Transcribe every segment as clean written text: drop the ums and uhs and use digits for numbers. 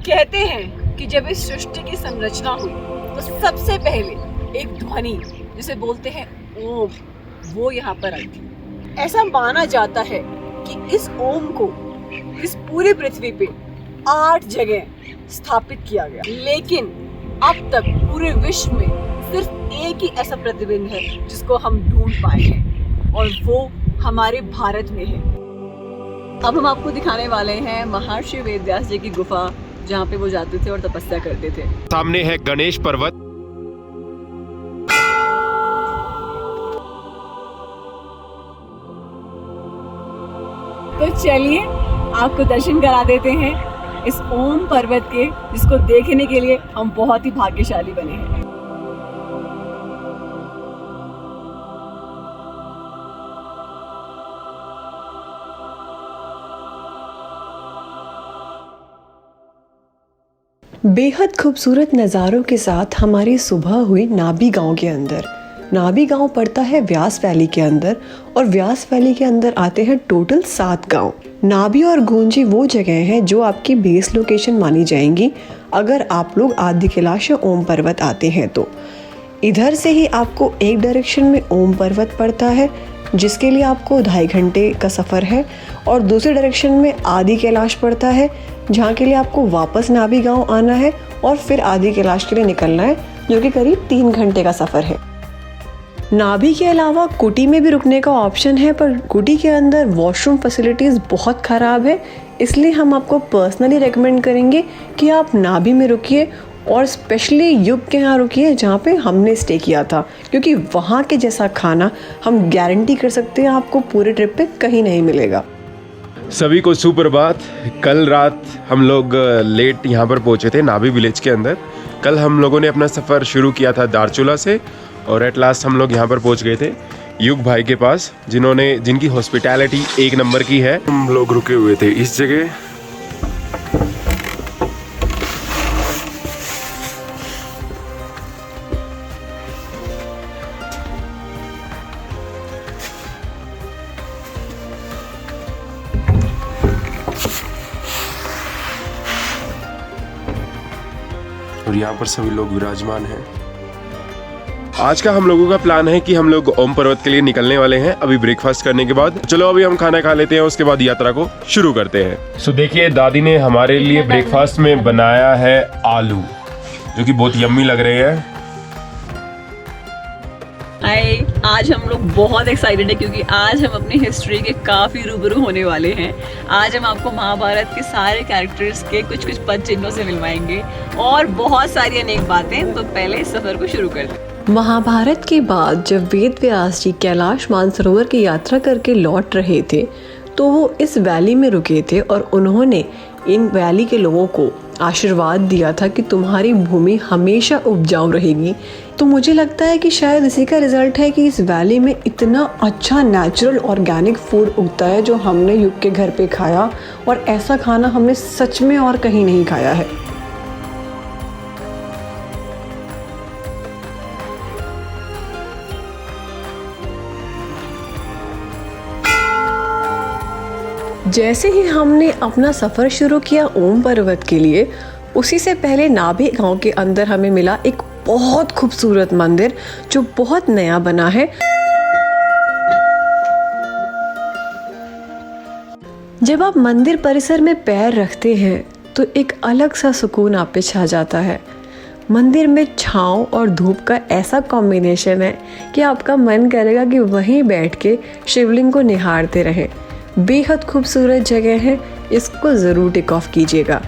कहते हैं कि जब इस सृष्टि की संरचना हुई तो सबसे पहले एक ध्वनि जिसे बोलते हैं ओम, वो यहाँ पर आई थी। ऐसा माना जाता है कि इस ओम को इस पूरी पृथ्वी पे 8 जगह स्थापित किया गया, लेकिन अब तक पूरे विश्व में सिर्फ एक ही ऐसा प्रतिबिंब है जिसको हम ढूंढ पाए हैं, और वो हमारे भारत में है। अब हम आपको दिखाने वाले हैं महर्षि वेदव्यास जी की गुफा, जहाँ पे वो जाते थे और तपस्या करते थे। सामने है गणेश पर्वत। तो चलिए आपको दर्शन करा देते हैं इस ओम पर्वत के, जिसको देखने के लिए हम बहुत ही भाग्यशाली बने हैं। बेहद खूबसूरत नज़ारों के साथ हमारी सुबह हुई नाभी गांव के अंदर। नाभी गांव पड़ता है व्यास वैली के अंदर, और व्यास वैली के अंदर आते हैं टोटल 7 गांव। नाभी और गोंजी वो जगह हैं जो आपकी बेस लोकेशन मानी जाएंगी अगर आप लोग आदि कैलाश या ओम पर्वत आते हैं। तो इधर से ही आपको एक डायरेक्शन में ओम पर्वत पड़ता है, जिसके लिए आपको 2.5 घंटे का सफ़र है, और दूसरे डायरेक्शन में आदि कैलाश पड़ता है, जहाँ के लिए आपको वापस नाभी गांव आना है और फिर आदि कैलाश के लिए निकलना है, जो कि करीब 3 घंटे का सफ़र है। नाभी के अलावा कुटी में भी रुकने का ऑप्शन है, पर कुटी के अंदर वॉशरूम फैसिलिटीज़ बहुत ख़राब है, इसलिए हम आपको पर्सनली रेकमेंड करेंगे कि आप नाभी में रुकिए, और स्पेशली युग के यहाँ रुकिए जहाँ पे हमने स्टे किया था, क्योंकि वहाँ के जैसा खाना हम गारंटी कर सकते हैं आपको पूरे ट्रिप पे कहीं नहीं मिलेगा। सभी को सुप्रभात। कल रात हम लोग लेट यहाँ पर पहुँचे थे नाभी विलेज के अंदर। कल हम लोगों ने अपना सफ़र शुरू किया था दारचूला से, और एट लास्ट हम लोग यहाँ पर पहुँच गए थे युग भाई के पास, जिनकी हॉस्पिटैलिटी 1 नंबर की है। हम लोग रुके हुए थे इस जगह। और यहाँ पर सभी लोग विराजमान हैं। आज का हम लोगों का प्लान है कि हम लोग ओम पर्वत के लिए निकलने वाले हैं अभी ब्रेकफास्ट करने के बाद। चलो अभी हम खाना खा लेते हैं, उसके बाद यात्रा को शुरू करते हैं। सो देखिए, दादी ने हमारे लिए ब्रेकफास्ट में बनाया है आलू, जो कि बहुत यम्मी लग रहे हैं। आज हम लोग बहुत एक्साइटेड है, क्योंकि आज हम अपनी हिस्ट्री के काफ़ी रूबरू होने वाले हैं। आज हम आपको महाभारत के सारे कैरेक्टर्स के कुछ कुछ पद चिन्हों से मिलवाएंगे, और बहुत सारी अनेक बातें। तो पहले इस सफ़र को शुरू करते हैं। महाभारत के बाद जब वेद व्यास जी कैलाश मानसरोवर की यात्रा करके लौट रहे थे, तो वो इस वैली में रुके थे, और उन्होंने इन वैली के लोगों को आशीर्वाद दिया था कि तुम्हारी भूमि हमेशा उपजाऊ रहेगी। तो मुझे लगता है कि शायद इसी का रिजल्ट है कि इस वैली में इतना अच्छा नेचुरल ऑर्गेनिक फूड उगता है, जो हमने युग के घर पे खाया, और ऐसा खाना हमने सच में और कहीं नहीं खाया है। जैसे ही हमने अपना सफ़र शुरू किया ओम पर्वत के लिए, उसी से पहले नाभी गांव के अंदर हमें मिला एक बहुत खूबसूरत मंदिर, जो बहुत नया बना है। जब आप मंदिर परिसर में पैर रखते हैं तो एक अलग सा सुकून आप पे छा जाता है। मंदिर में छाँव और धूप का ऐसा कॉम्बिनेशन है कि आपका मन करेगा कि वहीं बैठ के शिवलिंग को निहारते रहें। बेहद खूबसूरत जगह है, इसको ज़रूर टिक ऑफ कीजिएगा।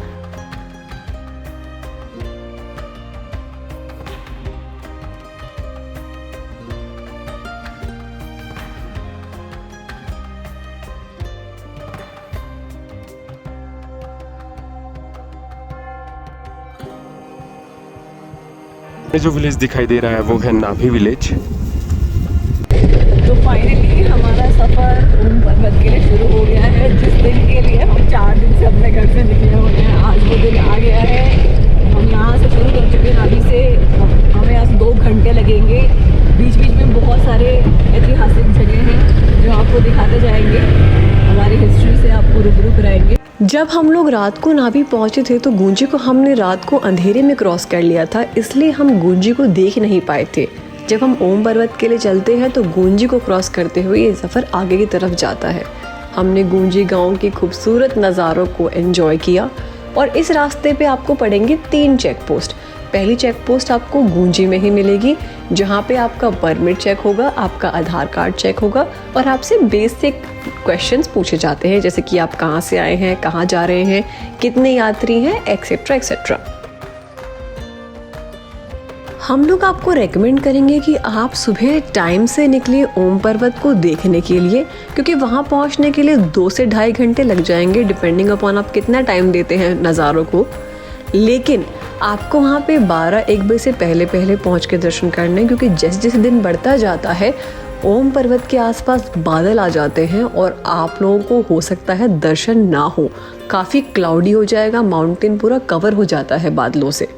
जो विलेज दिखाई दे रहा है वो है नाभी विलेज। तो फाइनली हमारा सफ़र ओम पर्वत के लिए शुरू हो गया है, जिस दिन के लिए हम 4 दिन से अपने घर से निकले हुए हैं। आज वो दिन आ गया है। हम यहाँ से शुरू कर चुके हैं नाभी से। हमें यहाँ से 2 घंटे लगेंगे बीच बीच में बहुत सारे ऐतिहासिक जगह हैं जो आपको दिखाते जाएंगे, हमारी हिस्ट्री से आपको रूबरू कराएंगे। जब हम लोग रात को नाभी पहुंचे थे तो गुंजी को हमने रात को अंधेरे में क्रॉस कर लिया था, इसलिए हम गुंजी को देख नहीं पाए थे। जब हम ओम पर्वत के लिए चलते हैं तो गुंजी को क्रॉस करते हुए ये सफ़र आगे की तरफ जाता है। हमने गुंजी गांव की खूबसूरत नज़ारों को एंजॉय किया और इस रास्ते पे आपको पड़ेंगे 3 चेक पोस्ट। पहली चेक पोस्ट आपको गुंजी में ही मिलेगी, जहाँ पे आपका परमिट चेक होगा, आपका आधार कार्ड चेक होगा और आपसे बेसिक क्वेश्चंस पूछे जाते हैं, जैसे कि आप कहाँ से आए हैं, कहाँ जा रहे हैं, कितने यात्री हैं, एक्सेट्रा एक्सेट्रा। हम लोग आपको रेकमेंड करेंगे कि आप सुबह टाइम से निकलिए ओम पर्वत को देखने के लिए, क्योंकि वहाँ पहुँचने के लिए 2 से ढाई घंटे लग जाएंगे, डिपेंडिंग अपॉन आप कितना टाइम देते हैं नज़ारों को। लेकिन आपको वहाँ पे 12-1 बजे से पहले पहुँच के दर्शन करने, क्योंकि जैसे जैसे दिन बढ़ता जाता है ओम पर्वत के आसपास बादल आ जाते हैं और आप लोगों को हो सकता है दर्शन ना हो, काफ़ी क्लाउडी हो जाएगा, माउंटेन पूरा कवर हो जाता है बादलों से।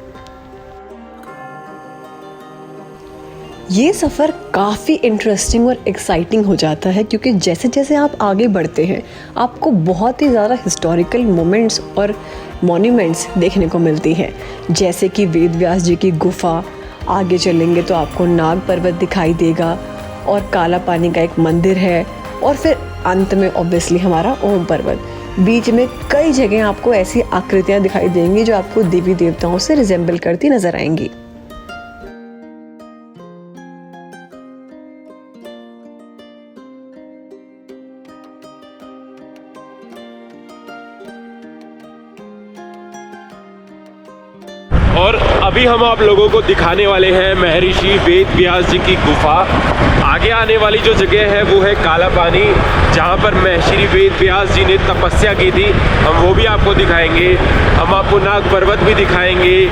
ये सफ़र काफ़ी इंटरेस्टिंग और एक्साइटिंग हो जाता है, क्योंकि जैसे जैसे आप आगे बढ़ते हैं आपको बहुत ही ज़्यादा हिस्टोरिकल मोमेंट्स और मॉन्यूमेंट्स देखने को मिलती हैं, जैसे कि वेद व्यास जी की गुफा। आगे चलेंगे तो आपको नाग पर्वत दिखाई देगा और काला पानी का एक मंदिर है, और फिर अंत में ऑब्वियसली हमारा ओम पर्वत। बीच में कई जगह आपको ऐसी आकृतियाँ दिखाई देंगी जो आपको देवी देवताओं से रिजेंबल करती नज़र आएंगी। और अभी हम आप लोगों को दिखाने वाले हैं महर्षि वेद व्यास जी की गुफा। आगे आने वाली जो जगह है वो है काला पानी, जहाँ पर महर्षि वेद व्यास जी ने तपस्या की थी, हम वो भी आपको दिखाएंगे। हम आपको नाग पर्वत भी दिखाएंगे,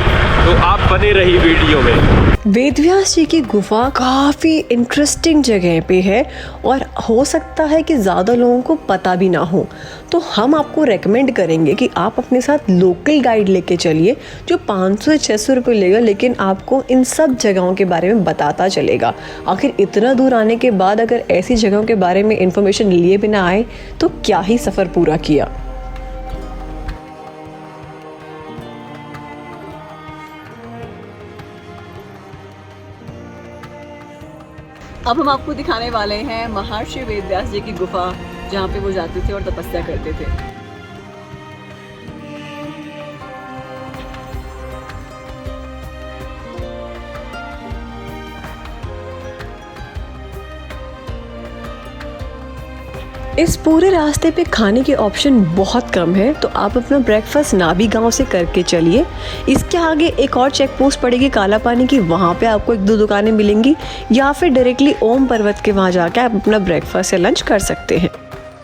तो आप बने रहिए वीडियो में। वेद व्यास जी की गुफा काफ़ी इंटरेस्टिंग जगह पे है और हो सकता है कि ज़्यादा लोगों को पता भी ना हो, तो हम आपको रेकमेंड करेंगे कि आप अपने साथ लोकल गाइड लेके चलिए, जो 500 से 600 रुपये लेगा, लेकिन आपको इन सब जगहों के बारे में बताता चलेगा। आखिर इतना दूर आने के बाद अगर ऐसी जगहों के बारे में इंफॉर्मेशन लिए बिना आए तो क्या ही सफ़र पूरा किया। अब हम आपको दिखाने वाले हैं महर्षि वेद व्यास जी की गुफा, जहाँ पे वो जाते थे और तपस्या करते थे। इस पूरे रास्ते पे खाने के ऑप्शन बहुत कम है, तो आप अपना ब्रेकफास्ट नाभी गांव से करके चलिए। इसके आगे एक और चेक पोस्ट पड़ेगी काला पानी की, वहाँ पे आपको 1-2 दुकानें मिलेंगी, या फिर डायरेक्टली ओम पर्वत के वहाँ जाके आप अपना ब्रेकफास्ट या लंच कर सकते हैं।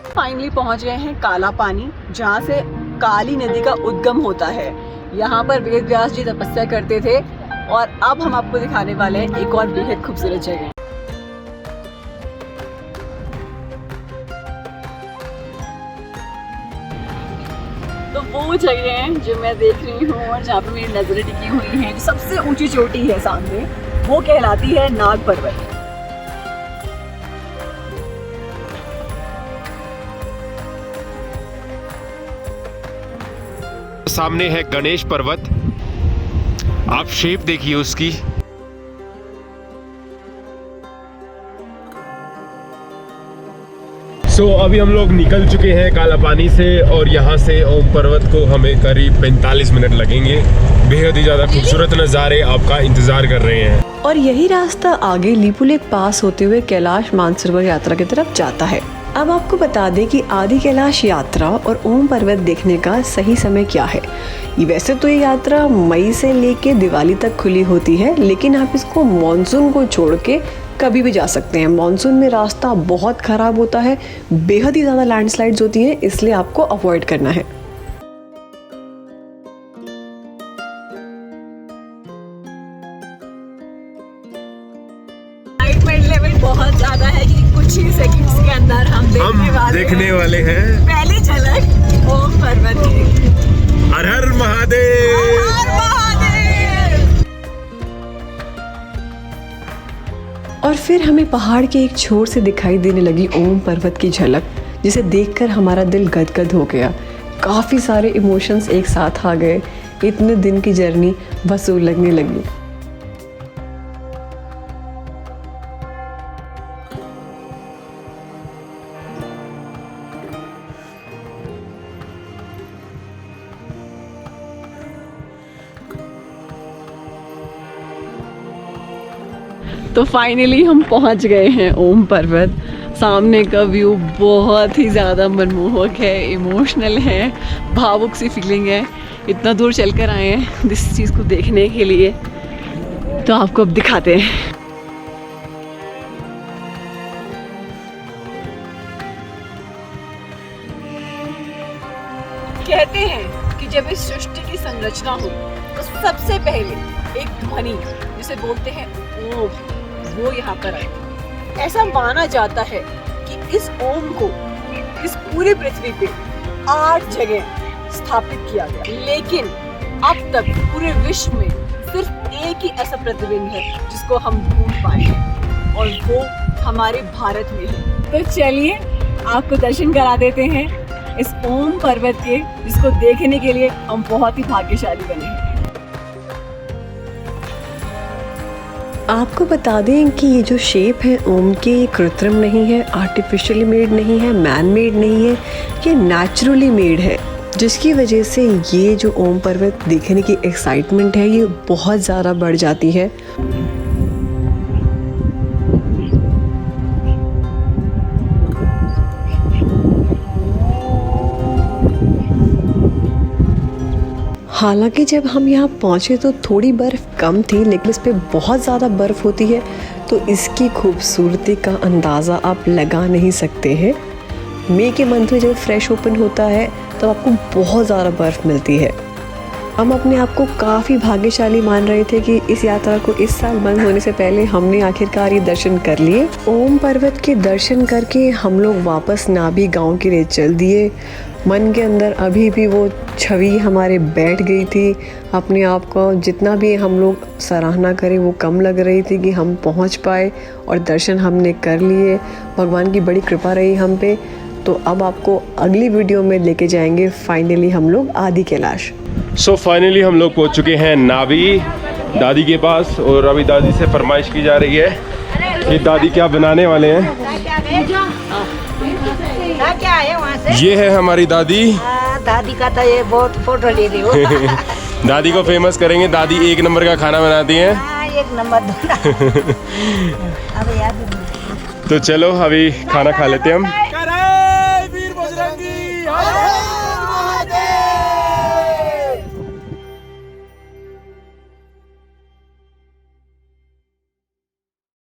फाइनली पहुँच गए हैं काला पानी, जहाँ से काली नदी का उद्गम होता है। यहाँ पर वेद व्यास जी तपस्या करते थे, और अब हम आपको दिखाने वाले हैं एक और बेहद खूबसूरत जगह। तो वो जगह है जो मैं देख रही हूँ और जहाँ पे मेरी नजरें टिकी हुई हैं, जो सबसे ऊंची चोटी है सामने, वो कहलाती है नाग पर्वत। सामने है गणेश पर्वत, आप शेप देखिए उसकी। अभी हम लोग निकल चुके हैं काला पानी से, और यहाँ से ओम पर्वत को हमें करीब 45 मिनट लगेंगे। बेहद ही ज़्यादा खूबसूरत नज़ारे आपका इंतज़ार कर रहे हैं। और यही रास्ता आगे लीपू लेक पास होते हुए कैलाश मानसरोवर यात्रा की तरफ जाता है। अब आपको बता दें कि आदि कैलाश यात्रा और ओम पर्वत देखने का सही समय क्या है। वैसे तो ये यात्रा मई से लेके दिवाली तक खुली होती है, लेकिन आप इसको मॉनसून को छोड़ के कभी भी जा सकते हैं। मॉनसून में रास्ता बहुत ख़राब होता है, बेहद ही ज़्यादा लैंडस्लाइड्स होती हैं, इसलिए आपको अवॉइड करना है। एक्साइटमेंट लेवल बहुत ज़्यादा है कि कुछ ही सेकंड्स के अंदर हम देखने वाले हैं पहली झलक ओम पर्वत की। हर हर महादेव। और फिर हमें पहाड़ के एक छोर से दिखाई देने लगी ओम पर्वत की झलक, जिसे देखकर हमारा दिल गदगद हो गया। काफ़ी सारे इमोशंस एक साथ आ गए। इतने दिन की जर्नी वसूल लगने लगी। तो फाइनली हम पहुंच गए हैं ओम पर्वत। सामने का व्यू बहुत ही ज़्यादा मनमोहक है, इमोशनल है, भावुक सी फीलिंग है। इतना दूर चलकर आए हैं इस चीज़ को देखने के लिए, तो आपको अब दिखाते हैं। कहते हैं कि जब इस सृष्टि की संरचना हुई तो सबसे पहले एक ध्वनि जिसे बोलते हैं ओम, वो यहाँ पर आई। ऐसा माना जाता है कि इस ओम को इस पूरी पृथ्वी पे 8 जगह स्थापित किया गया, लेकिन अब तक पूरे विश्व में सिर्फ एक ही ऐसा प्रतिबिंब है जिसको हम ढूंढ पाए हैं, और वो हमारे भारत में है। तो चलिए आपको दर्शन करा देते हैं इस ओम पर्वत के, जिसको देखने के लिए हम बहुत ही भाग्यशाली बने हैं। आपको बता दें कि ये जो शेप है ओम के, ये कृत्रिम नहीं है, आर्टिफिशियली मेड नहीं है, मैन मेड नहीं है, ये नेचुरली मेड है, जिसकी वजह से ये जो ओम पर्वत देखने की एक्साइटमेंट है ये बहुत ज़्यादा बढ़ जाती है। हालांकि जब हम यहाँ पहुँचे तो थोड़ी बर्फ़ कम थी, लेकिन इस पे बहुत ज़्यादा बर्फ़ होती है, तो इसकी खूबसूरती का अंदाज़ा आप लगा नहीं सकते हैं। मई के मंथ में जब फ्रेश ओपन होता है तब आपको बहुत ज़्यादा बर्फ़ मिलती है। हम अपने आप को काफ़ी भाग्यशाली मान रहे थे कि इस यात्रा को इस साल बंद होने से पहले हमने आखिरकार ये दर्शन कर लिए। ओम पर्वत के दर्शन करके हम लोग वापस नाभी गांव के लिए चल दिए। मन के अंदर अभी भी वो छवि हमारे बैठ गई थी। अपने आप को जितना भी हम लोग सराहना करें वो कम लग रही थी कि हम पहुंच पाए और दर्शन हमने कर लिए। भगवान की बड़ी कृपा रही हम पे। तो अब आपको अगली वीडियो में लेके जाएंगे फाइनली हम लोग आदि कैलाश। सो फाइनली हम लोग पहुंच चुके हैं नाभी दादी के पास, और अभी दादी से फरमाइश की जा रही है कि दादी क्या बनाने वाले हैं। क्या है वहाँ से? ये है हमारी दादी। दादी का तो ये बहुत फोटो ले रही हो। दादी को फेमस करेंगे, दादी एक नंबर का खाना बनाती हैं। एक नंबर। अब याद तो चलो अभी खाना खा लेते हैं हम।